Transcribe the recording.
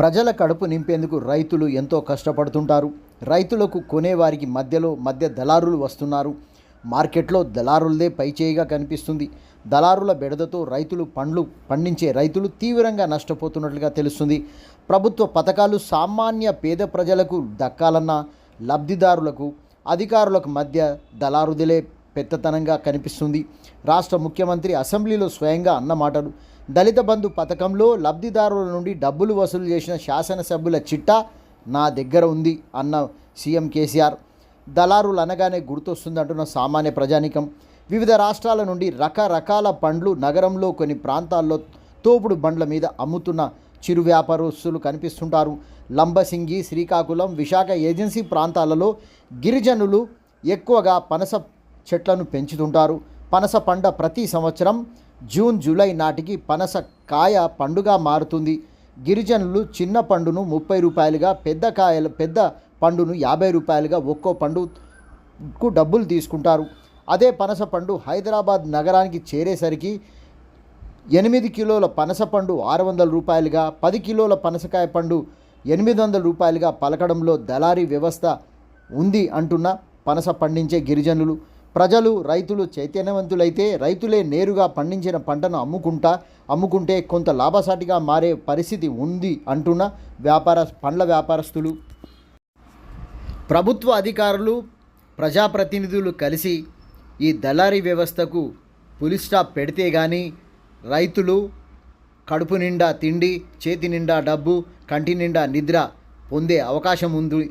ప్రజల కడుపు నింపేందుకు రైతులు ఎంతో కష్టపడుతుంటారు. రైతులకు కొనేవారికి మధ్య దళారులు వస్తున్నారు. మార్కెట్లో దళారులదే పైచేయిగా కనిపిస్తుంది. దళారుల బెడదతో పండ్లు పండించే రైతులు తీవ్రంగా నష్టపోతున్నట్లుగా తెలుస్తుంది. ప్రభుత్వ పథకాలు సామాన్య పేద ప్రజలకు దక్కాలన్న లబ్ధిదారులకు అధికారులకు మధ్య దళారుదిలే పెద్దతనంగా కనిపిస్తుంది. రాష్ట్ర ముఖ్యమంత్రి అసెంబ్లీలో స్వయంగా అన్న మాటలు. దళిత బంధు పథకంలో లబ్ధిదారుల నుండి డబ్బులు వసూలు చేసిన శాసనసభ్యుల చిట్టా నా దగ్గర ఉంది అన్న సీఎం కేసీఆర్. దళారులు అనగానే గుర్తొస్తుందంటున్న సామాన్య ప్రజానికం. వివిధ రాష్ట్రాల నుండి రకరకాల పండ్లు నగరంలో కొన్ని ప్రాంతాల్లో తోపుడు బండ్ల మీద అమ్ముతున్న చిరు వ్యాపారస్తులు కనిపిస్తుంటారు. లంబసింగి, శ్రీకాకుళం, విశాఖ ఏజెన్సీ ప్రాంతాలలో గిరిజనులు ఎక్కువగా పనస చెట్లను పెంచుతుంటారు. పనస పంట ప్రతి సంవత్సరం జూన్, జూలై నాటికి పనస కాయ పండుగ మారుతుంది. గిరిజనులు చిన్న పండును 30 రూపాయలుగా, పెద్ద పండును 50 రూపాయలుగా ఒక్కో పండుకు డబ్బులు తీసుకుంటారు. అదే పనస పండు హైదరాబాద్ నగరానికి చేరేసరికి 8 కిలోల పనస పండు 600 రూపాయలుగా, 10 కిలోల పనసకాయ పండు 800 రూపాయలుగా పలకడంలో దళారీ వ్యవస్థ ఉంది అంటున్న పనస పండించే గిరిజనులు. ప్రజలు, రైతులు చైతన్యవంతులైతే రైతులే నేరుగా పండించిన పంటను అమ్ముకుంటే కొంత లాభసాటిగా మారే పరిస్థితి ఉంది అంటున్న పండ్ల వ్యాపారస్తులు. ప్రభుత్వ అధికారులు, ప్రజాప్రతినిధులు కలిసి ఈ దళారీ వ్యవస్థకు పులి స్టాప్ పెడితే కానీ రైతులు కడుపు నిండా తిండి, చేతి నిండా డబ్బు, కంటి నిండా నిద్ర పొందే అవకాశం ఉంది.